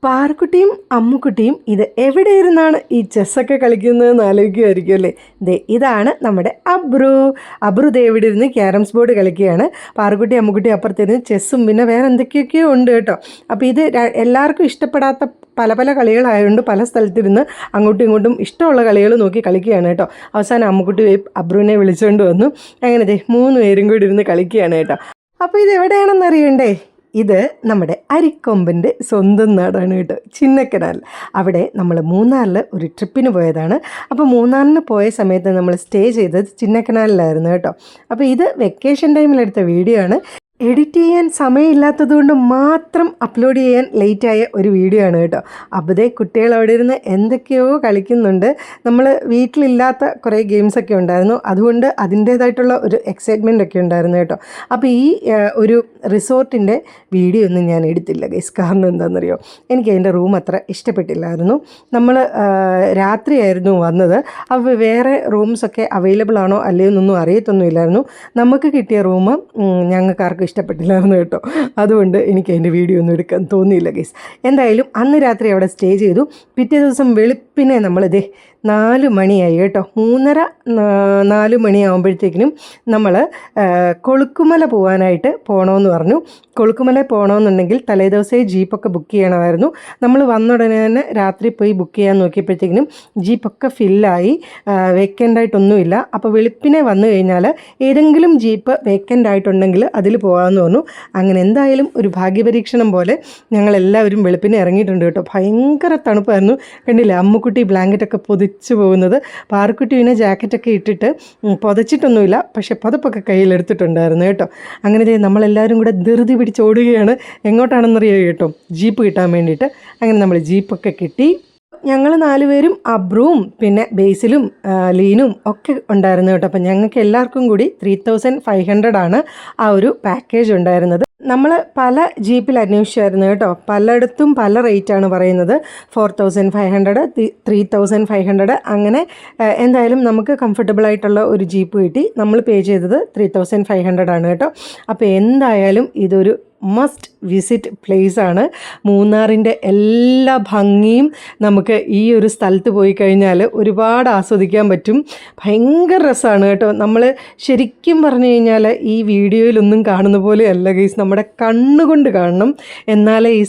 പാറുക്കുട്ടിയും അമ്മുക്കുട്ടിയും ഇത് എവിടെ ഇരുന്നാണ് ഈ ചെസ്സൊക്കെ കളിക്കുന്നതെന്ന് ആലോചിക്കുമായിരിക്കും അല്ലേ. ഇതാണ് നമ്മുടെ അബ്രു എവിടെ ഇരുന്ന് ക്യാരംസ് ബോർഡ് കളിക്കുകയാണ്. പാറുക്കുട്ടി അമ്മുക്കുട്ടി അപ്പുറത്തിരുന്ന് ചെസ്സും പിന്നെ വേറെ എന്തൊക്കെയൊക്കെയോ ഉണ്ട് കേട്ടോ. അപ്പോൾ ഇത് എല്ലാവർക്കും ഇഷ്ടപ്പെടാത്ത പല പല കളികളായതുകൊണ്ട് പല സ്ഥലത്തിരുന്ന് അങ്ങോട്ടും ഇങ്ങോട്ടും ഇഷ്ടമുള്ള കളികൾ നോക്കി കളിക്കുകയാണ് കേട്ടോ. അവസാനം അമ്മുക്കുട്ടി അബ്രുവിനെ വിളിച്ചുകൊണ്ട് വന്നു. അങ്ങനെ 3 പേരും കൂടി ഇരുന്ന് കളിക്കുകയാണ് കേട്ടോ. അപ്പോൾ ഇത് എവിടെയാണെന്ന് അറിയണ്ടേ? ഇത് നമ്മുടെ അരിക്കൊമ്പൻ്റെ സ്വന്തം നാടാണ് കേട്ടോ, ചിന്നക്കനാൽ. അവിടെ നമ്മൾ മൂന്നാറിൽ ഒരു ട്രിപ്പിന് പോയതാണ്. അപ്പോൾ മൂന്നാറിന് പോയ സമയത്ത് നമ്മൾ സ്റ്റേ ചെയ്തത് ചിന്നക്കനാലിലായിരുന്നു കേട്ടോ. അപ്പോൾ ഇത് വെക്കേഷൻ ടൈമിലെടുത്ത വീഡിയോ ആണ്. എഡിറ്റ് ചെയ്യാൻ സമയമില്ലാത്തതുകൊണ്ട് മാത്രം അപ്ലോഡ് ചെയ്യാൻ ലേറ്റായ ഒരു വീഡിയോ ആണ് കേട്ടോ. അപ്പോൾ കുട്ടികൾ അവിടെ ഇരുന്ന് എന്തൊക്കെയോ കളിക്കുന്നുണ്ട്. നമ്മൾ വീട്ടിലില്ലാത്ത കുറേ ഗെയിംസൊക്കെ ഉണ്ടായിരുന്നു, അതുകൊണ്ട് അതിൻ്റേതായിട്ടുള്ള ഒരു എക്സൈറ്റ്മെൻ്റ് ഒക്കെ ഉണ്ടായിരുന്നു കേട്ടോ. അപ്പോൾ ഈ ഒരു റിസോർട്ടിൻ്റെ വീഡിയോ ഒന്നും ഞാൻ എടുത്തില്ല ഗൈസ്. കാരണം എന്താണെന്നറിയോ, എനിക്ക് അതിൻ്റെ റൂം അത്ര ഇഷ്ടപ്പെട്ടില്ലായിരുന്നു. നമ്മൾ രാത്രിയായിരുന്നു വന്നത്. അപ്പോൾ വേറെ റൂംസൊക്കെ അവൈലബിൾ ആണോ അല്ലയോ എന്നൊന്നും അറിയത്തൊന്നുമില്ലായിരുന്നു. നമുക്ക് കിട്ടിയ റൂം ഞങ്ങൾക്കാർക്കും ഇഷ്ടപ്പെട്ടില്ലായിരുന്നു കേട്ടോ. അതുകൊണ്ട് എനിക്ക് അതിൻ്റെ വീഡിയോ ഒന്നും എടുക്കാൻ തോന്നിയില്ല ഗൈസ്. എന്തായാലും അന്ന് രാത്രി അവിടെ സ്റ്റേ ചെയ്തു. പിറ്റേ ദിവസം വെളുപ്പിനെ നമ്മൾ 4 മണിയായി കേട്ടോ. 3:30-4 മണിയാകുമ്പോഴത്തേക്കിനും നമ്മൾ കൊളുക്കുമല പോകാനായിട്ട് പോകണമെന്ന് പറഞ്ഞു. കൊളുക്കുമല പോകണമെന്നുണ്ടെങ്കിൽ തലേദിവസമേ ജീപ്പൊക്കെ ബുക്ക് ചെയ്യണമായിരുന്നു. നമ്മൾ വന്ന ഉടനെ തന്നെ രാത്രി പോയി ബുക്ക് ചെയ്യാൻ നോക്കിയപ്പോഴത്തേക്കിനും ജീപ്പൊക്കെ ഫില്ലായി, വേക്കൻ്റായിട്ടൊന്നുമില്ല. അപ്പോൾ വെളുപ്പിനെ വന്നു കഴിഞ്ഞാൽ ഏതെങ്കിലും ജീപ്പ് വേക്കൻ്റ് ആയിട്ടുണ്ടെങ്കിൽ അതിൽ പോകാമെന്ന് പറഞ്ഞു. അങ്ങനെ എന്തായാലും ഒരു ഭാഗ്യപരീക്ഷണം പോലെ ഞങ്ങളെല്ലാവരും വെളുപ്പിനെ ഇറങ്ങിയിട്ടുണ്ട് കേട്ടോ. ഭയങ്കര തണുപ്പായിരുന്നു. കണ്ടില്ലേ, അമ്മുക്കുട്ടി ബ്ലാങ്കറ്റൊക്കെ പൊതിച്ച് പോകുന്നത്. പാറുക്കുട്ടി പിന്നെ ജാക്കറ്റൊക്കെ ഇട്ടിട്ട് പുതച്ചിട്ടൊന്നുമില്ല, പക്ഷെ പുതപ്പൊക്കെ കയ്യിലെടുത്തിട്ടുണ്ടായിരുന്നു കേട്ടോ. അങ്ങനെ നമ്മളെല്ലാവരും കൂടെ ധൃതി പിടിച്ചോടുകയാണ്. എങ്ങോട്ടാണെന്നറിയോ കേട്ടോ, ജീപ്പ് കിട്ടാൻ വേണ്ടിയിട്ട്. അങ്ങനെ നമ്മൾ ജീപ്പൊക്കെ കിട്ടി. ഞങ്ങൾ 4 പേരും അബ്രുവും പിന്നെ ബേസിലും ലീനും ഒക്കെ ഉണ്ടായിരുന്നു കേട്ടോ. അപ്പം ഞങ്ങൾക്ക് എല്ലാവർക്കും കൂടി 3500 ആണ് ആ ഒരു പാക്കേജ് ഉണ്ടായിരുന്നത്. നമ്മൾ പല ജീപ്പിൽ അന്വേഷിച്ചായിരുന്നു കേട്ടോ. പലയിടത്തും പല റേറ്റാണ് പറയുന്നത്. 4500, 3500 അങ്ങനെ. എന്തായാലും നമുക്ക് കംഫർട്ടബിൾ ആയിട്ടുള്ള ഒരു ജീപ്പ് കിട്ടി. നമ്മൾ പേ ചെയ്തത് 3500 ആണ് കേട്ടോ. അപ്പോൾ എന്തായാലും ഇതൊരു മസ്റ്റ് വിസിറ്റ് പ്ലേസാണ്. മൂന്നാറിൻ്റെ എല്ലാ ഭംഗിയും നമുക്ക് ഈ ഒരു സ്ഥലത്ത് പോയി കഴിഞ്ഞാൽ ഒരുപാട് ആസ്വദിക്കാൻ പറ്റും. ഭയങ്കര രസമാണ് കേട്ടോ. നമ്മൾ ശരിക്കും പറഞ്ഞു കഴിഞ്ഞാൽ ഈ വീഡിയോയിലൊന്നും കാണുന്ന പോലെയല്ല ഗൈസ്, നമ്മുടെ കണ്ണുകൊണ്ട് കാണണം. എന്നാലേ ഈ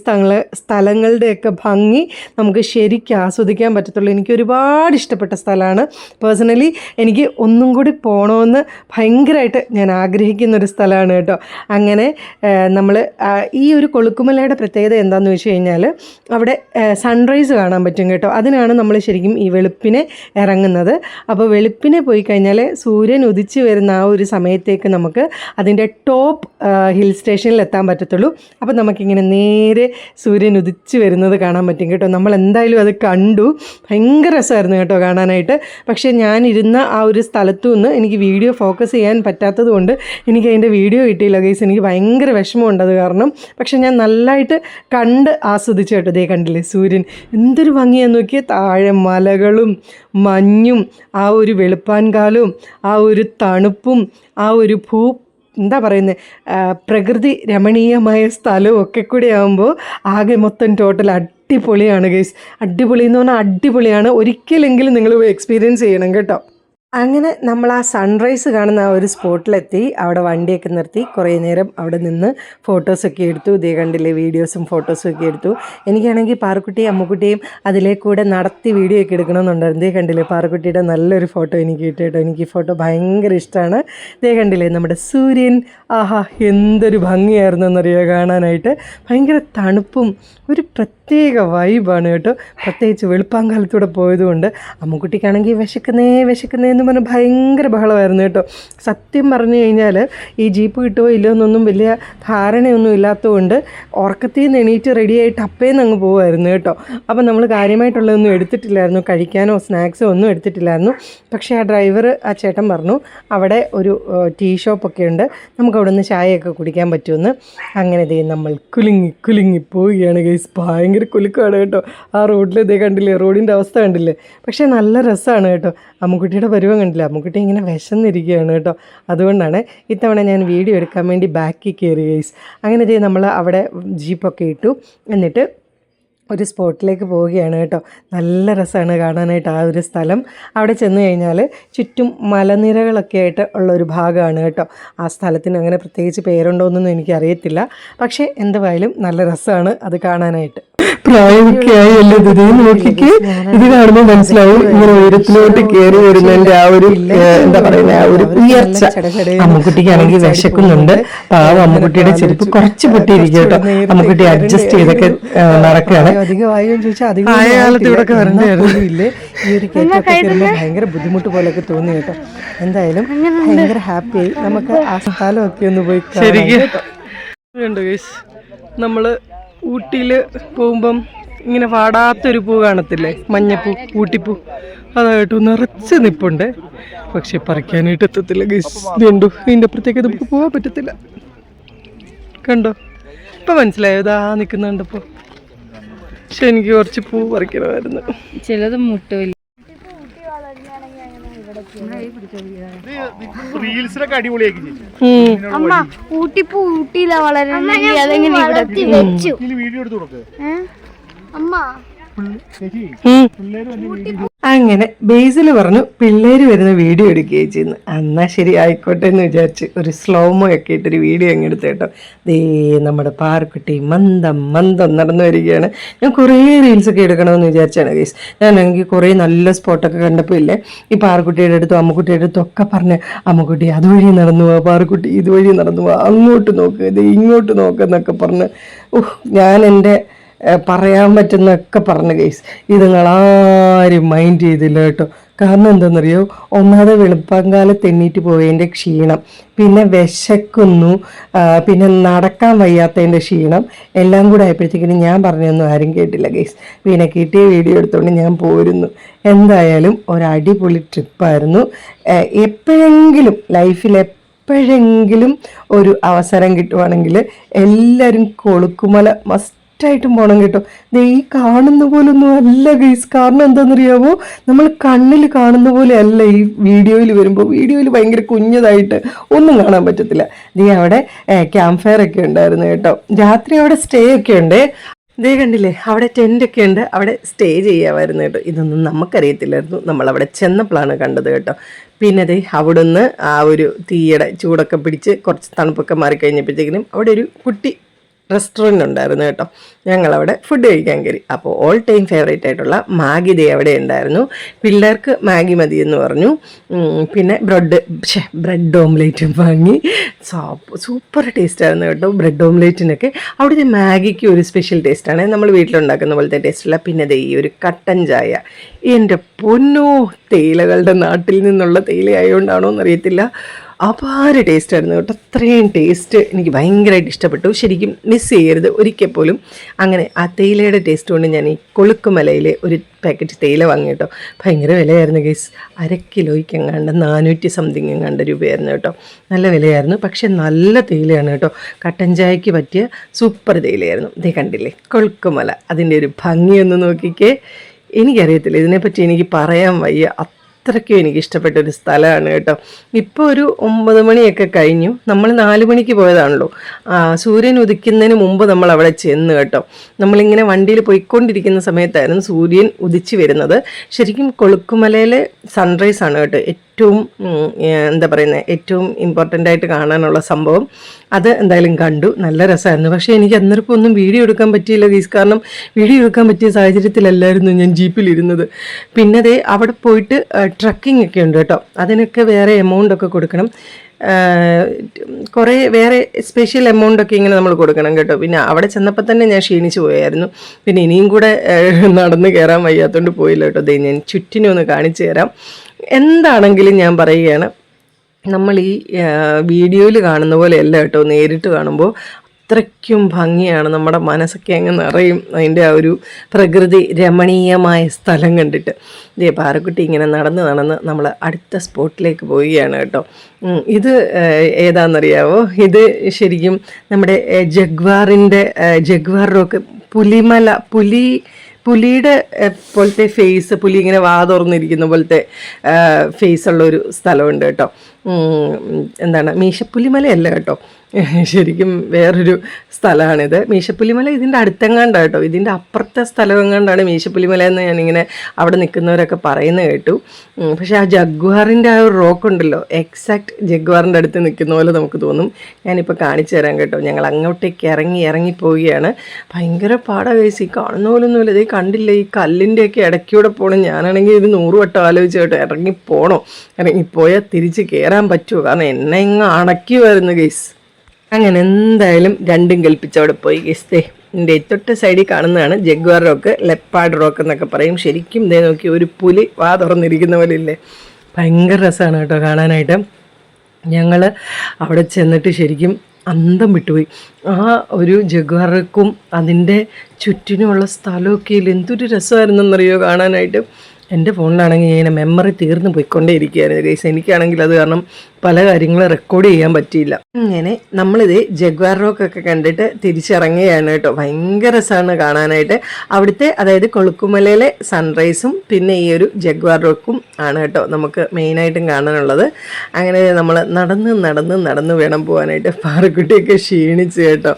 സ്ഥലങ്ങളുടെയൊക്കെ ഭംഗി നമുക്ക് ശരിക്കും ആസ്വദിക്കാൻ പറ്റത്തുള്ളൂ. എനിക്ക് ഒരുപാട് ഇഷ്ടപ്പെട്ട സ്ഥലമാണ്. പേഴ്സണലി എനിക്ക് ഒന്നും കൂടി പോകണമെന്ന് ഭയങ്കരമായിട്ട് ഞാൻ ആഗ്രഹിക്കുന്നൊരു സ്ഥലമാണ് കേട്ടോ. അങ്ങനെ നമ്മൾ ഈ ഒരു കൊളുക്കുമലയുടെ പ്രത്യേകത എന്താണെന്ന് വെച്ച് കഴിഞ്ഞാൽ അവിടെ സൺറൈസ് കാണാൻ പറ്റും കേട്ടോ. അതിനാണ് നമ്മൾ ശരിക്കും ഈ വെളുപ്പിനെ ഇറങ്ങുന്നത്. അപ്പോൾ വെളുപ്പിനെ പോയി കഴിഞ്ഞാൽ സൂര്യൻ ഉദിച്ച് വരുന്ന ആ ഒരു സമയത്തേക്ക് നമുക്ക് അതിൻ്റെ ടോപ്പ് ഹിൽ സ്റ്റേഷനിൽ എത്താൻ പറ്റത്തുള്ളൂ. അപ്പോൾ നമുക്കിങ്ങനെ നേരെ സൂര്യൻ ഉദിച്ച് വരുന്നത് കാണാൻ പറ്റും കേട്ടോ. നമ്മൾ എന്തായാലും അത് കണ്ടു. ഭയങ്കര രസമായിരുന്നു കേട്ടോ കാണാനായിട്ട്. പക്ഷേ ഞാനിരുന്ന ആ ഒരു സ്ഥലത്തു നിന്ന് എനിക്ക് വീഡിയോ ഫോക്കസ് ചെയ്യാൻ പറ്റാത്തത് കൊണ്ട് എനിക്ക് അതിൻ്റെ വീഡിയോ കിട്ടിയില്ല ഗൈസ്. എനിക്ക് ഭയങ്കര വിഷമമുണ്ട് അത് കാരണം. പക്ഷെ ഞാൻ നല്ലതായിട്ട് കണ്ട് ആസ്വദിച്ചു കേട്ടോ. കണ്ടില്ലേ സൂര്യൻ എന്തൊരു ഭംഗിയാന്ന് നോക്കിയാൽ. താഴെ മലകളും മഞ്ഞും ആ ഒരു വെളുപ്പാൻകാലവും ആ ഒരു തണുപ്പും ആ ഒരു എന്താ പറയുന്നത്, പ്രകൃതി രമണീയമായ സ്ഥലവും ഒക്കെ കൂടി ആകുമ്പോൾ ആകെ മൊത്തം ടോട്ടൽ അടിപൊളിയാണ് ഗൈസ്. അടിപൊളി എന്ന് പറഞ്ഞാൽ അടിപൊളിയാണ്. ഒരിക്കലെങ്കിലും നിങ്ങൾ എക്സ്പീരിയൻസ് ചെയ്യണം കേട്ടോ. അങ്ങനെ നമ്മൾ ആ സൺറൈസ് കാണുന്ന ആ ഒരു സ്പോട്ടിലെത്തി. അവിടെ വണ്ടിയൊക്കെ നിർത്തി കുറേ നേരം അവിടെ നിന്ന് ഫോട്ടോസൊക്കെ എടുത്തു. കണ്ടില്ലേ, വീഡിയോസും ഫോട്ടോസും ഒക്കെ എടുത്തു. എനിക്കാണെങ്കിൽ പാറുക്കുട്ടിയും അമ്മുക്കുട്ടിയും അതിലേക്കൂടെ നടത്തി വീഡിയോ ഒക്കെ എടുക്കണമെന്നുണ്ടായിരുന്നു. കണ്ടില്ലേ, പാറുക്കുട്ടിയുടെ നല്ലൊരു ഫോട്ടോ എനിക്ക് കിട്ടി കേട്ടോ. എനിക്ക് ഈ ഫോട്ടോ ഭയങ്കര ഇഷ്ടമാണ്. കണ്ടില്ലേ നമ്മുടെ സൂര്യൻ, ആഹാ എന്തൊരു ഭംഗിയായിരുന്നു എന്നറിയുക കാണാനായിട്ട്. ഭയങ്കര തണുപ്പും ഒരു പ്രത്യേക വൈബാണ് കേട്ടോ. പ്രത്യേകിച്ച് വെളുപ്പാങ്കാലത്തൂടെ പോയതുകൊണ്ട്. അമ്മുക്കുട്ടിക്കാണെങ്കിൽ വിശക്കുന്നേന്ന് പറഞ്ഞാൽ ഭയങ്കര ബഹളമായിരുന്നു കേട്ടോ. സത്യം പറഞ്ഞു കഴിഞ്ഞാൽ ഈ ജീപ്പ് കിട്ടുമോ ഇല്ലയോ എന്നൊന്നും വലിയ ധാരണയൊന്നും ഇല്ലാത്തതുകൊണ്ട് ഉറക്കത്തിൽ നിന്ന് എണീറ്റ് റെഡിയായിട്ട് അപ്പേന്ന് അങ്ങ് പോകുമായിരുന്നു കേട്ടോ. അപ്പം നമ്മൾ കാര്യമായിട്ടുള്ളതൊന്നും എടുത്തിട്ടില്ലായിരുന്നു, കഴിക്കാനോ സ്നാക്സോ ഒന്നും എടുത്തിട്ടില്ലായിരുന്നു. പക്ഷേ ആ ഡ്രൈവർ, ആ ചേട്ടൻ പറഞ്ഞു അവിടെ ഒരു ടീ ഷോപ്പൊക്കെ ഉണ്ട്, നമുക്ക് അവിടെ നിന്ന് ചായയൊക്കെ കുടിക്കാൻ പറ്റുമെന്ന്. അങ്ങനെ നമ്മൾ കുലുങ്ങി പോവുകയാണ് ഗൈസ്. ഭയങ്കര കുലുക്കമാണ് കേട്ടോ. ആ റോഡിൽ കണ്ടില്ലേ, റോഡിൻ്റെ അവസ്ഥ കണ്ടില്ലേ. പക്ഷേ നല്ല രസമാണ് കേട്ടോ. അമ്മുക്കുട്ടിയുടെ പരുവം കണ്ടില്ല, അമ്മുക്കുട്ടി ഇങ്ങനെ വിശന്നിരിക്കുകയാണ് കേട്ടോ. അതുകൊണ്ടാണ് ഇത്തവണ ഞാൻ വീഡിയോ എടുക്കാൻ വേണ്ടി ബാക്കിൽ കയറി ഗൈസ്. അങ്ങനെ നമ്മൾ അവിടെ ജീപ്പൊക്കെ ഇട്ടു. എന്നിട്ട് ഒരു സ്പോട്ടിലേക്ക് പോവുകയാണ് കേട്ടോ. നല്ല രസമാണ് കാണാനായിട്ട് ആ ഒരു സ്ഥലം. അവിടെ ചെന്ന് കഴിഞ്ഞാൽ ചുറ്റും മലനിരകളൊക്കെ ആയിട്ട് ഉള്ളൊരു ഭാഗമാണ് കേട്ടോ. ആ സ്ഥലത്തിന് അങ്ങനെ പ്രത്യേകിച്ച് പേരുണ്ടോയെന്നൊന്നും എനിക്കറിയത്തില്ല. പക്ഷേ എന്തായാലും നല്ല രസമാണ് അത് കാണാനായിട്ട്. പ്രായമൊക്കെ ആയല്ലോ ഇത് നോക്കിക്ക്. ഇത് കാണുമ്പോൾ മനസ്സിലാവും ഇങ്ങനെ ഉയരത്തിലോട്ട് കയറി വരുന്നതിന്റെ ആ ഒരു എന്താ പറയുന്ന ആ ഒരു ഉയർച്ച. അമ്മുക്കുട്ടിക്കാണെങ്കിൽ വിശക്കുന്നുണ്ട്. പാവം അമ്മുക്കുട്ടിയുടെ ചെരുപ്പ് കുറച്ച് പൊട്ടിയിരിക്കും കേട്ടോ. അമ്മുക്കുട്ടി അഡ്ജസ്റ്റ് ചെയ്തൊക്കെ നടക്കുകയാണ്. അധികമായോ ചോദിച്ചാൽ ഇല്ലേ ഈ ഒരു കേക്കൊക്കെ ഭയങ്കര ബുദ്ധിമുട്ട് പോലെയൊക്കെ തോന്നി കേട്ടോ. എന്തായാലും ഭയങ്കര ഹാപ്പിയായി. നമുക്ക് ആ സ്ഥലമൊക്കെ ഒന്ന് പോയി കേട്ടോ. നമ്മള് ഊട്ടിയിൽ പോകുമ്പം ഇങ്ങനെ വാടാത്തൊരു പൂ കാണത്തില്ലേ, മഞ്ഞപ്പൂ, ഊട്ടിപ്പൂ. അതായിട്ട് നിറച്ച് നിപ്പുണ്ട്. പക്ഷെ പറിക്കാനായിട്ട് എത്തത്തില്ല ഗൈസ്. ഇതുണ്ടോ, ഇതിൻ്റെ അപ്പുറത്തേക്ക് നമുക്ക് പോകാൻ പറ്റത്തില്ല. കണ്ടോ, ഇപ്പം മനസ്സിലായോ ഇതാ നിൽക്കുന്നുണ്ടപ്പോൾ. പക്ഷെ എനിക്ക് കുറച്ച് പൂ പറിക്കണമായിരുന്നു. ചിലത് മുട്ടില്ല. റീൽസിലൊക്കെ അടിപൊളിയാക്കി അമ്മ ഊട്ടിപ്പൂ ഊട്ടിയിലാ വളരുന്നെങ്കിൽ അതെങ്ങനെ ഇവിടെ വെച്ചു വീഡിയോ എടുത്ത് കൊടുക്ക് അമ്മ. അങ്ങനെ ബേസിൽ പറഞ്ഞു പിള്ളേര് വരുന്ന വീഡിയോ എടുക്കുകയും ചെയ്യുന്നു. എന്നാൽ ശരി ആയിക്കോട്ടെ എന്ന് വിചാരിച്ച് ഒരു സ്ലോമോ ഒക്കെ ഇട്ടൊരു വീഡിയോ അങ്ങ് എടുത്ത് കേട്ടോ. ദേ നമ്മുടെ പാർക്കുട്ടി മന്ദം നടന്നു വരികയാണ്. ഞാൻ കുറേ റീൽസൊക്കെ എടുക്കണമെന്ന് വിചാരിച്ചാണ് ഗൈസ്. എനിക്ക് കുറേ നല്ല സ്പോട്ടൊക്കെ കണ്ടപ്പോൾ ഇല്ലേ ഈ പാർക്കുട്ടിയുടെ അടുത്തും അമ്മുക്കുട്ടിയുടെ അടുത്തും ഒക്കെ പറഞ്ഞ് അമ്മുക്കുട്ടി അതുവഴി നടന്നു പോവാ, പാർക്കുട്ടി ഇതുവഴി നടന്നു പോവാ, അങ്ങോട്ട് നോക്ക്, ഇത് ഇങ്ങോട്ട് നോക്ക് എന്നൊക്കെ പറഞ്ഞ് ഞാൻ എൻ്റെ പറയാൻ പറ്റുന്നൊക്കെ പറഞ്ഞു ഗൈസ്. ഇതുങ്ങളാരും മൈൻഡ് ചെയ്തില്ല കേട്ടോ. കാരണം എന്താണെന്നറിയോ, ഒന്നാമത് വെളുപ്പാങ്കാലത്ത് എണ്ണീറ്റ് പോയതിൻ്റെ ക്ഷീണം, പിന്നെ വിശക്കുന്നു, പിന്നെ നടക്കാൻ വയ്യാത്തതിൻ്റെ ക്ഷീണം എല്ലാം കൂടെ ആയപ്പോഴത്തേക്കിനും ഞാൻ പറഞ്ഞൊന്നും ആരും കേട്ടില്ല ഗൈസ്. പിന്നെ കിട്ടിയ വീഡിയോ എടുത്തുകൊണ്ട് ഞാൻ പോരുന്നു. എന്തായാലും ഒരടിപൊളി ട്രിപ്പായിരുന്നു. എപ്പോഴെങ്കിലും ലൈഫിൽ എപ്പോഴെങ്കിലും ഒരു അവസരം കിട്ടുവാണെങ്കിൽ എല്ലാവരും കൊളുക്കുമല ആയിട്ടും പോകണം കേട്ടോ. ഈ കാണുന്ന പോലൊന്നും അല്ല ഗൈസ്. കാരണം എന്താണെന്നറിയാമോ, നമ്മൾ കണ്ണിൽ കാണുന്ന പോലെ അല്ല ഈ വീഡിയോയിൽ വരുമ്പോൾ. വീഡിയോയിൽ ഭയങ്കര കുഞ്ഞതായിട്ട് ഒന്നും കാണാൻ പറ്റത്തില്ല. അവിടെ ക്യാമ്പ് ഫയർ ഒക്കെ ഉണ്ടായിരുന്നു കേട്ടോ. രാത്രി അവിടെ സ്റ്റേ ഒക്കെ ഉണ്ട്. ഇതേ കണ്ടില്ലേ, അവിടെ ടെൻ്റൊക്കെ ഉണ്ട്, അവിടെ സ്റ്റേ ചെയ്യാമായിരുന്നു കേട്ടോ. ഇതൊന്നും നമുക്കറിയത്തില്ലായിരുന്നു, നമ്മളവിടെ ചെന്നപ്പോഴാണ് കണ്ടത് കേട്ടോ. പിന്നെ അത് അവിടുന്ന് ആ ഒരു തീയുടെ ചൂടൊക്കെ പിടിച്ച് കുറച്ച് തണുപ്പൊക്കെ മാറിക്കഴിഞ്ഞപ്പോഴത്തേക്കിനും അവിടെ ഒരു കുട്ടി റെസ്റ്റോറൻറ്റ് ഉണ്ടായിരുന്നു കേട്ടോ. ഞങ്ങളവിടെ ഫുഡ് കഴിക്കാൻ കയറി. അപ്പോൾ ഓൾ ടൈം ഫേവറേറ്റ് ആയിട്ടുള്ള മാഗി ദേ അവിടെ ഉണ്ടായിരുന്നു. പിള്ളേർക്ക് മാഗി മതി എന്ന് പറഞ്ഞു. പിന്നെ ബ്രെഡ് ഓംലേറ്റും വാങ്ങി. സൂപ്പർ ടേസ്റ്റായിരുന്നു കേട്ടോ ബ്രെഡ് ഓംലേറ്റിനൊക്കെ. അവിടുത്തെ മാഗിക്ക് ഒരു സ്പെഷ്യൽ ടേസ്റ്റാണ്, നമ്മൾ വീട്ടിലുണ്ടാക്കുന്ന പോലത്തെ ടേസ്റ്റല്ല. പിന്നെ ദേ ഈ ഒരു കട്ടൻ ചായ, എൻ്റെ പൊന്നോ, തേയിലകളുടെ നാട്ടിൽ നിന്നുള്ള തേയില ആയതുകൊണ്ടാണോ എന്നറിയത്തില്ല, അപാര ടേസ്റ്റായിരുന്നു കേട്ടോ. അത്രയും ടേസ്റ്റ് എനിക്ക് ഭയങ്കരമായിട്ട് ഇഷ്ടപ്പെട്ടു. ശരിക്കും മിസ് ചെയ്യരുത് ഒരിക്കൽ പോലും. അങ്ങനെ ആ തേയിലയുടെ ടേസ്റ്റ് കൊണ്ട് ഞാൻ ഈ കൊളുക്കുമലയിലെ ഒരു പാക്കറ്റ് തേയില വാങ്ങി കേട്ടോ. ഭയങ്കര വിലയായിരുന്നു ഗൈസ്. 1 കിലോയ്ക്ക് എങ്ങാണ്ട് 400 സംതിങ് എങ്ങാണ്ട് രൂപയായിരുന്നു കേട്ടോ. നല്ല വിലയായിരുന്നു, പക്ഷെ നല്ല തേയിലയാണ് കേട്ടോ. കട്ടൻ ചായക്ക് പറ്റിയ സൂപ്പർ തേയിലയായിരുന്നു. ഇതേ കണ്ടില്ലേ കൊളുക്കുമല, അതിൻ്റെ ഒരു ഭംഗിയൊന്ന് നോക്കിക്കേ. എനിക്കറിയത്തില്ല, ഇതിനെപ്പറ്റി എനിക്ക് പറയാൻ വയ്യ. അത്രയ്ക്കും എനിക്കിഷ്ടപ്പെട്ടൊരു സ്ഥലമാണ് കേട്ടോ. ഇപ്പോൾ ഒരു 9 മണിയൊക്കെ കഴിഞ്ഞു. നമ്മൾ 4 മണിക്ക് പോയതാണല്ലോ. സൂര്യൻ ഉദിക്കുന്നതിന് മുമ്പ് നമ്മൾ അവിടെ ചെന്ന് കേട്ടോ. നമ്മളിങ്ങനെ വണ്ടിയിൽ പോയിക്കൊണ്ടിരിക്കുന്ന സമയത്തായിരുന്നു സൂര്യൻ ഉദിച്ച് വരുന്നത്. ശരിക്കും കൊളുക്കുമലയിലെ സൺറൈസാണ് കേട്ടോ ഏറ്റവും എന്താ പറയുന്നത്, ഏറ്റവും ഇമ്പോർട്ടൻ്റ് ആയിട്ട് കാണാനുള്ള സംഭവം. അത് എന്തായാലും കണ്ടു, നല്ല രസമായിരുന്നു. പക്ഷേ എനിക്ക് അന്നേരപ്പോൾ ഒന്നും വീഡിയോ എടുക്കാൻ പറ്റിയില്ല ഗീസ്. കാരണം വീഡിയോ എടുക്കാൻ പറ്റിയ സാഹചര്യത്തിലല്ലായിരുന്നു ഞാൻ ജീപ്പിലിരുന്നത്. പിന്നെ അതേ അവിടെ പോയിട്ട് ട്രക്കിംഗ് ഒക്കെ ഉണ്ട് കേട്ടോ. അതിനൊക്കെ വേറെ എമൗണ്ട് ഒക്കെ കൊടുക്കണം. കുറേ വേറെ സ്പെഷ്യൽ എമൗണ്ടൊക്കെ ഇങ്ങനെ നമ്മൾ കൊടുക്കണം കേട്ടോ. പിന്നെ അവിടെ ചെന്നപ്പോൾ തന്നെ ഞാൻ ക്ഷീണിച്ച് പോയായിരുന്നു. പിന്നെ ഇനിയും കൂടെ നടന്ന് കയറാൻ വയ്യാത്തതുകൊണ്ട് പോയില്ല കേട്ടോ. ദേ ഞാൻ ചുറ്റിനും ഒന്ന് കാണിച്ചു തരാം. എന്താണെങ്കിലും ഞാൻ പറയുകയാണ്, നമ്മൾ ഈ വീഡിയോയിൽ കാണുന്ന പോലെ അല്ല കേട്ടോ, നേരിട്ട് കാണുമ്പോൾ അത്രയ്ക്കും ഭംഗിയാണ്. നമ്മുടെ മനസ്സൊക്കെ അങ്ങ് നിറയും അതിൻ്റെ ആ ഒരു പ്രകൃതി രമണീയമായ സ്ഥലം കണ്ടിട്ട്. ഇതേ പാറക്കുട്ടി ഇങ്ങനെ നടന്ന് നമ്മൾ അടുത്ത സ്പോട്ടിലേക്ക് പോവുകയാണ് കേട്ടോ. ഇത് ഏതാണെന്നറിയാവോ, ഇത് ശരിക്കും നമ്മുടെ ജഗ്വാർ റോക്ക്, പുലിയുടെ പോലത്തെ ഫേസ്, പുലി ഇങ്ങനെ വാ തുറന്നിരിക്കുന്ന പോലത്തെ ഫേസ് ഉള്ളൊരു സ്ഥലമുണ്ട് കേട്ടോ. എന്താണ്, മീശപ്പുലിമലയല്ല കേട്ടോ, ശരിക്കും വേറൊരു സ്ഥലമാണിത്. മീശപ്പുലിമല ഇതിൻ്റെ അടുത്തെങ്ങാണ്ടാണ് കേട്ടോ. ഇതിൻ്റെ അപ്പുറത്തെ സ്ഥലം എങ്ങാണ്ടാണ് മീശപ്പുലിമല എന്ന് ഞാനിങ്ങനെ അവിടെ നിൽക്കുന്നവരൊക്കെ പറയുന്നത് കേട്ടു. പക്ഷേ ആ ജഗ്വാറിൻ്റെ ആ ഒരു റോക്ക് ഉണ്ടല്ലോ, എക്സാക്ട് ജഗ്വാറിൻ്റെ അടുത്ത് നിൽക്കുന്ന പോലെ നമുക്ക് തോന്നും. ഞാനിപ്പോൾ കാണിച്ചു തരാം കേട്ടോ. ഞങ്ങൾ അങ്ങോട്ടേക്ക് ഇറങ്ങിപ്പോവുകയാണ്. ഭയങ്കര പാടാ ഗൈസ്. ഈ കാണുന്ന പോലൊന്നുമില്ല. ഇത് കണ്ടില്ല, ഈ കല്ലിൻ്റെയൊക്കെ ഇടയ്ക്കൂടെ പോകണം. ഞാനാണെങ്കിൽ ഇത് 100 വട്ടം ആലോചിച്ച് കേട്ടോ, ഇറങ്ങിപ്പോയാൽ തിരിച്ച് കയറാൻ പറ്റുമോ? കാരണം എന്നെ ഇങ്ങ് അണക്കി വരുന്നു ഗൈസ്. അങ്ങനെ എന്തായാലും രണ്ടും കൽപ്പിച്ച് അവിടെ പോയി ഗൈസ്. എൻ്റെ തൊട്ട് സൈഡിൽ കാണുന്നതാണ് ജഗ്വാർ റോക്ക്, ലെപ്പാഡ് റോക്ക് എന്നൊക്കെ പറയും. ശരിക്കും ഇതേ നോക്കി ഒരു പുലി വാ തുറന്നിരിക്കുന്ന പോലെ ഇല്ലേ, ഭയങ്കര രസമാണ് കേട്ടോ കാണാനായിട്ട്. ഞങ്ങൾ അവിടെ ചെന്നിട്ട് ശരിക്കും അന്തം വിട്ടുപോയി. ആ ഒരു ജഗ്വാർക്കും അതിൻ്റെ ചുറ്റിനുമുള്ള സ്ഥലമൊക്കെ ഇല്ല, എന്തൊരു രസമായിരുന്നെന്നറിയോ കാണാനായിട്ട്. എൻ്റെ ഫോണിലാണെങ്കിൽ ഇങ്ങനെ മെമ്മറി തീർന്നു പോയിക്കൊണ്ടേ ഇരിക്കുകയായിരുന്നു ഗൈസ്. എനിക്കാണെങ്കിൽ അത് കാരണം പല കാര്യങ്ങളും റെക്കോർഡ് ചെയ്യാൻ പറ്റിയില്ല. അങ്ങനെ നമ്മളിത് ജഗ്വാർ റോക്കൊക്കെ കണ്ടിട്ട് തിരിച്ചിറങ്ങുകയാണ് കേട്ടോ. ഭയങ്കര രസമാണ് കാണാനായിട്ട്. അവിടുത്തെ അതായത് കൊളുക്കുമലയിലെ സൺറൈസും പിന്നെ ഈ ഒരു ജഗ്വാർ റോക്കും ആണ് കേട്ടോ നമുക്ക് മെയിനായിട്ടും കാണാനുള്ളത്. അങ്ങനെ നമ്മൾ നടന്ന് വേണം പോകാനായിട്ട്. പാറക്കുട്ടിയൊക്കെ ക്ഷീണിച്ച് കേട്ടോ.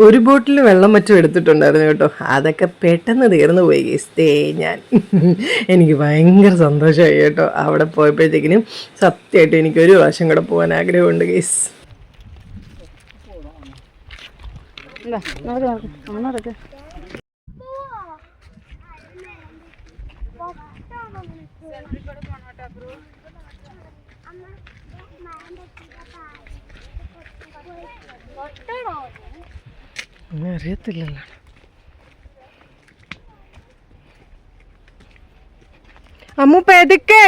ഒരു ബോട്ടിൽ വെള്ളം മറ്റും എടുത്തിട്ടുണ്ടായിരുന്നു കേട്ടോ. അതൊക്കെ പെട്ടെന്ന് തീർന്നു പോയി ഗൈസ്. ഞാൻ എനിക്ക് ഭയങ്കര സന്തോഷമായി കേട്ടോ അവിടെ പോയപ്പോഴത്തേക്കിനും. സത്യമായിട്ട് എനിക്കൊരു പ്രാവശ്യം കൂടെ പോകാൻ ആഗ്രഹമുണ്ട് ഗൈസ്. അറിയത്തില്ലല്ലോ. അമ്മു പെതുക്കെ.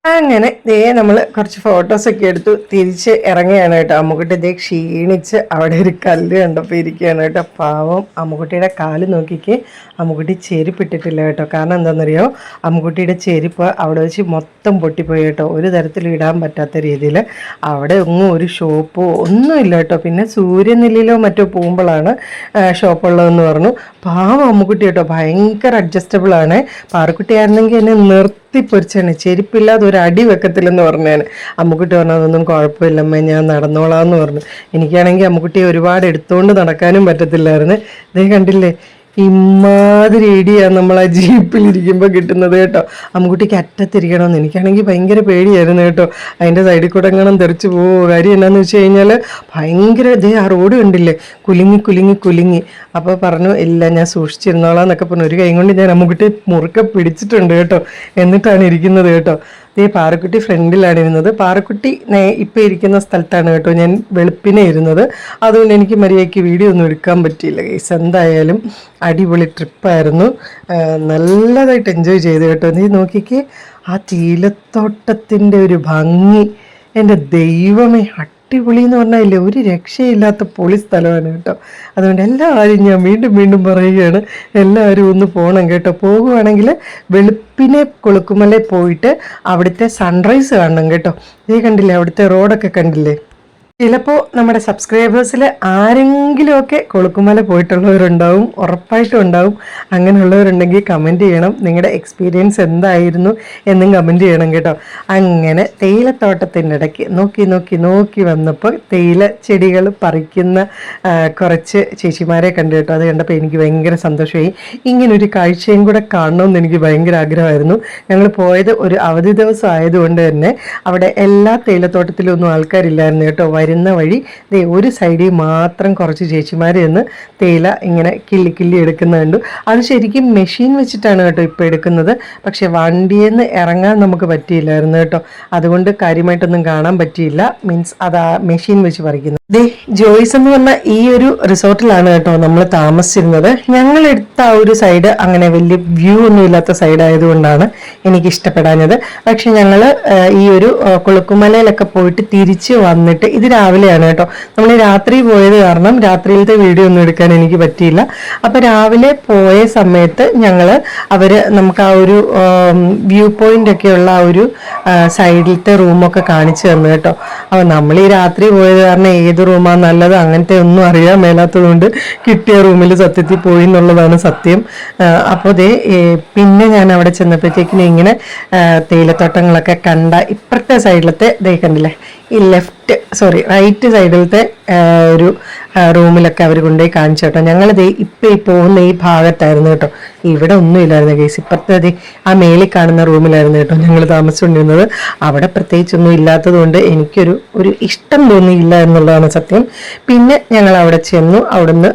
അങ്ങനെ നമ്മൾ കുറച്ച് ഫോട്ടോസൊക്കെ എടുത്തു തിരിച്ച് ഇറങ്ങുകയാണ് കേട്ടോ. അമ്മുക്കുട്ടി ക്ഷീണിച്ച് അവിടെ ഒരു കല്ല് കണ്ടപ്പോൾ ഇരിക്കുകയാണ് കേട്ടോ. പാവം അമ്മുക്കുട്ടിയുടെ കാല് നോക്കിക്ക്. അമ്മുക്കുട്ടി ചെരുപ്പിട്ടിട്ടില്ല കേട്ടോ. കാരണം എന്താണെന്നറിയോ, അമ്മുക്കുട്ടിയുടെ ചെരുപ്പ് അവിടെ വെച്ച് മൊത്തം പൊട്ടിപ്പോയി കേട്ടോ. ഒരു തരത്തിലും ഇടാൻ പറ്റാത്ത രീതിയിൽ. അവിടെ ഒന്നും ഒരു ഷോപ്പോ ഒന്നുമില്ല കേട്ടോ. പിന്നെ സൂര്യനെല്ലിലോ മറ്റോ പോകുമ്പോഴാണ് ഷോപ്പുള്ളതെന്ന് പറഞ്ഞു. പാവം അമ്മുക്കുട്ടി കേട്ടോ, ഭയങ്കര അഡ്ജസ്റ്റബിളാണ്. പാറക്കുട്ടിയായിരുന്നെങ്കിൽ എന്നെ പൊരിച്ചാണ്, ചെരുപ്പില്ലാതെ ഒരു അടി വെക്കത്തില്ലെന്ന് പറഞ്ഞാണ്. അമ്മുക്കുട്ടി പറഞ്ഞു അതൊന്നും കുഴപ്പമില്ലമ്മ, ഞാൻ നടന്നോളാന്ന് പറഞ്ഞു. എനിക്കാണെങ്കിൽ അമ്മുക്കുട്ടിയെ ഒരുപാട് എടുത്തുകൊണ്ട് നടക്കാനും പറ്റത്തില്ലായിരുന്നു. ഇതേ കണ്ടില്ലേ, ഇമാതിരി ഇടിയാണ് നമ്മൾ ആ ജീപ്പിലിരിക്കുമ്പോൾ കിട്ടുന്നത് കേട്ടോ. അമ്മുക്കുട്ടിക്ക് അറ്റത്തിരിക്കണമെന്ന്. എനിക്കാണെങ്കിൽ ഭയങ്കര പേടിയായിരുന്നു കേട്ടോ. അതിൻ്റെ സൈഡിൽ കൂടെ എങ്ങനെ തെറിച്ച് പോവോ. കാര്യം എന്നാന്ന് വെച്ച് കഴിഞ്ഞാൽ ഭയങ്കര ആ റോഡ് കണ്ടില്ലേ, കുലുങ്ങി. അപ്പോൾ പറഞ്ഞു ഇല്ല ഞാൻ സൂക്ഷിച്ചിരുന്നോളാം എന്നൊക്കെ പറഞ്ഞു. ഒരു കൈ കൊണ്ട് ഞാൻ അമ്മുക്കുട്ടി മുറുക്കെ പിടിച്ചിട്ടുണ്ട് കേട്ടോ. എന്നിട്ടാണ് ഇരിക്കുന്നത് കേട്ടോ. പാറക്കുട്ടി ഫ്രണ്ടിലാണ് ഇരുന്നത്. പാറക്കുട്ടി ഇപ്പം ഇരിക്കുന്ന സ്ഥലത്താണ് കേട്ടോ ഞാൻ വെളുപ്പിനെ ഇരുന്നത്. അതുകൊണ്ട് എനിക്ക് മര്യാദയ്ക്ക് വീഡിയോ ഒന്നും എടുക്കാൻ പറ്റിയില്ല ഗൈസ്. എന്തായാലും അടിപൊളി ട്രിപ്പായിരുന്നു. നല്ലതായിട്ട് എൻജോയ് ചെയ്തു കേട്ടോ. നീ നോക്കിക്കേ ആ തേയിലത്തോട്ടത്തിൻ്റെ ഒരു ഭംഗി, എൻ്റെ ദൈവമേ, അടിപൊളി എന്ന് പറഞ്ഞാൽ ഒരു രക്ഷയില്ലാത്ത പൊളി സ്ഥലമാണ് കേട്ടോ. അതുകൊണ്ട് എല്ലാവരും ഞാൻ വീണ്ടും പറയുകയാണ്, എല്ലാവരും ഒന്ന് പോകണം കേട്ടോ. പോകുവാണെങ്കിൽ വെളുപ്പിനെ കൊളുക്കുമലയിൽ പോയിട്ട് അവിടുത്തെ സൺറൈസ് കാണണം കേട്ടോ. ഇത് കണ്ടില്ലേ, അവിടുത്തെ റോഡൊക്കെ കണ്ടില്ലേ. ചിലപ്പോൾ നമ്മുടെ സബ്സ്ക്രൈബേഴ്സിൽ ആരെങ്കിലുമൊക്കെ കൊളുക്കുമല പോയിട്ടുള്ളവരുണ്ടാവും, ഉറപ്പായിട്ടും ഉണ്ടാവും. അങ്ങനെയുള്ളവരുണ്ടെങ്കിൽ കമൻറ്റ് ചെയ്യണം, നിങ്ങളുടെ എക്സ്പീരിയൻസ് എന്തായിരുന്നു എന്നും കമൻറ്റ് ചെയ്യണം കേട്ടോ. അങ്ങനെ തേയിലത്തോട്ടത്തിൻ്റെ ഇടയ്ക്ക് നോക്കി വന്നപ്പോൾ തേയില ചെടികൾ പറിക്കുന്ന കുറച്ച് ചേച്ചിമാരെ കണ്ടു കേട്ടോ. അത് കണ്ടപ്പോൾ എനിക്ക് ഭയങ്കര സന്തോഷമായി. ഇങ്ങനൊരു കാഴ്ചയും കൂടെ കാണണമെന്ന് എനിക്ക് ഭയങ്കര ആഗ്രഹമായിരുന്നു. ഞങ്ങൾ പോയത് ഒരു അവധി ദിവസം ആയതുകൊണ്ട് തന്നെ അവിടെ എല്ലാ തേയിലത്തോട്ടത്തിലൊന്നും ആൾക്കാരില്ലായിരുന്നു കേട്ടോ. വരുന്ന വഴി ഒരു സൈഡിൽ മാത്രം കുറച്ച് ചേച്ചിമാർ നിന്ന് തേയില ഇങ്ങനെ കിള്ളി എടുക്കുന്നത് കണ്ടു. അത് ശരിക്കും മെഷീൻ വെച്ചിട്ടാണ് കേട്ടോ ഇപ്പോൾ എടുക്കുന്നത്. പക്ഷെ വണ്ടിയിൽ നിന്ന് ഇറങ്ങാൻ നമുക്ക് പറ്റിയില്ലായിരുന്നു കേട്ടോ. അതുകൊണ്ട് കാര്യമായിട്ടൊന്നും കാണാൻ പറ്റിയില്ല. മീൻസ് അത് ആ മെഷീൻ വെച്ച് പറിക്കുന്നത്. ജോയ്സ് എന്ന് പറഞ്ഞ ഈ ഒരു റിസോർട്ടിലാണ് കേട്ടോ നമ്മൾ താമസിച്ചിരുന്നത്. ഞങ്ങൾ എടുത്ത ആ ഒരു സൈഡ് അങ്ങനെ വലിയ വ്യൂ ഒന്നും ഇല്ലാത്ത സൈഡ് ആയതുകൊണ്ടാണ് എനിക്ക് ഇഷ്ടപ്പെടാഞ്ഞത്. പക്ഷെ ഞങ്ങൾ ഈ ഒരു കൊളുക്കുമലയിലൊക്കെ പോയിട്ട് തിരിച്ച് വന്നിട്ട് ഇത് രാവിലെയാണ് കേട്ടോ. നമ്മൾ രാത്രി പോയത് കാരണം രാത്രിയിലത്തെ വീഡിയോ ഒന്നും എടുക്കാൻ എനിക്ക് പറ്റിയില്ല. അപ്പോൾ രാവിലെ പോയ സമയത്ത് അവര് നമുക്ക് ആ ഒരു വ്യൂ പോയിന്റ് ഒക്കെ ഉള്ള ആ ഒരു സൈഡിലത്തെ റൂമൊക്കെ കാണിച്ചു തന്നു കേട്ടോ. അപ്പോൾ നമ്മൾ ഈ രാത്രി പോയത് കാരണം ഏത് റൂമാണ് നല്ലത് അങ്ങനത്തെ ഒന്നും അറിയാൻ മേലാത്തതുകൊണ്ട് കിട്ടിയ റൂമിൽ സത്യത്തിൽ പോയി എന്നുള്ളതാണ് സത്യം. അപ്പോൾ പിന്നെ ഞാൻ അവിടെ ചെന്നപ്പോഴത്തേക്കിനും ഇങ്ങനെ തേയിലത്തോട്ടങ്ങളൊക്കെ കണ്ട ഇപ്പുറത്തെ സൈഡിലത്തെ കണ്ടില്ലേ, ഈ റൈറ്റ് സൈഡിലത്തെ ഒരു റൂമിലൊക്കെ അവർ കൊണ്ടുപോയി കാണിച്ചു കേട്ടോ. ഞങ്ങളിത് ഇപ്പം ഈ പോകുന്ന ഈ ഭാഗത്തായിരുന്നു കേട്ടോ. ഇവിടെ ഒന്നുമില്ലായിരുന്നു കേസ്. ഇപ്പുറത്തെ ആ മേളിൽ കാണുന്ന റൂമിലായിരുന്നു കേട്ടോ ഞങ്ങൾ താമസിച്ചുകൊണ്ടിരുന്നത്. അവിടെ പ്രത്യേകിച്ചൊന്നും ഇല്ലാത്തത് കൊണ്ട് ഒരു ഇഷ്ടം തോന്നിയില്ല എന്നുള്ളതാണ് സത്യം. പിന്നെ ഞങ്ങൾ അവിടെ ചെന്നു. അവിടുന്ന്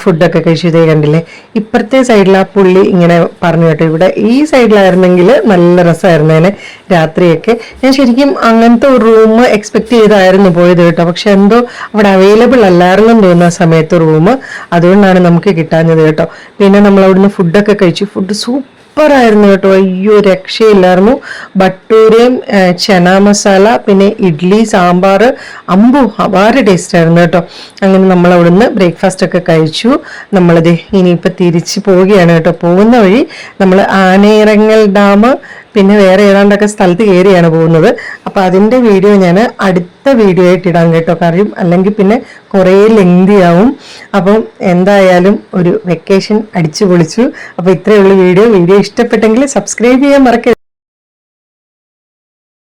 ഫുഡൊക്കെ കഴിച്ചു. കണ്ടില്ലേ, ഇപ്പുറത്തെ സൈഡിൽ ആ പുള്ളി ഇങ്ങനെ പറഞ്ഞു കേട്ടോ, ഇവിടെ ഈ സൈഡിലായിരുന്നെങ്കിൽ നല്ല രസമായിരുന്നേനെ രാത്രിയൊക്കെ. ഞാൻ ശരിക്കും അങ്ങനത്തെ ഒരു റൂം എക്സ്പെക്ട് ചെയ്തായിരുന്നു പോയത് കേട്ടോ. പക്ഷെ എന്തോ അവിടെ അവൈലബിൾ അല്ലായിരുന്നു തോന്നുന്ന സമയത്ത് റൂം, അതുകൊണ്ടാണ് നമുക്ക് കിട്ടാഞ്ഞത് കേട്ടോ. പിന്നെ നമ്മൾ അവിടുന്ന് ഫുഡൊക്കെ കഴിച്ചു. ഫുഡ് സൂപ്പറായിരുന്നു കേട്ടോ. അയ്യോ രക്ഷയില്ലായിരുന്നു. ബട്ടൂരയും ചന മസാല, പിന്നെ ഇഡ്ഡലി, സാമ്പാർ, അപാര ടേസ്റ്റ് ആയിരുന്നു കേട്ടോ. അങ്ങനെ നമ്മൾ അവിടുന്ന് ബ്രേക്ക്ഫാസ്റ്റ് ഒക്കെ കഴിച്ചു. നമ്മളിത് ഇനിയിപ്പോൾ തിരിച്ച് പോവുകയാണ് കേട്ടോ. പോകുന്ന വഴി നമ്മൾ ആനയിറങ്ങൽ ഡാം പിന്നെ വേറെ ഏതാണ്ടൊക്കെ സ്ഥലത്ത് കയറിയാണ് പോകുന്നത്. അപ്പോൾ അതിൻ്റെ വീഡിയോ ഞാൻ അടുത്ത വീഡിയോ ആയിട്ട് ഇടാൻ കേട്ടോ. കാര്യം അല്ലെങ്കിൽ പിന്നെ കുറേ ലെങ്തി ആവും. അപ്പം എന്തായാലും ഒരു വെക്കേഷൻ അടിച്ചു പൊളിച്ചു. അപ്പോൾ ഇത്രയേ ഉള്ളൂ വീഡിയോ ഇഷ്ടപ്പെട്ടെങ്കിൽ സബ്സ്ക്രൈബ് ചെയ്യാൻ മറക്കരുത്.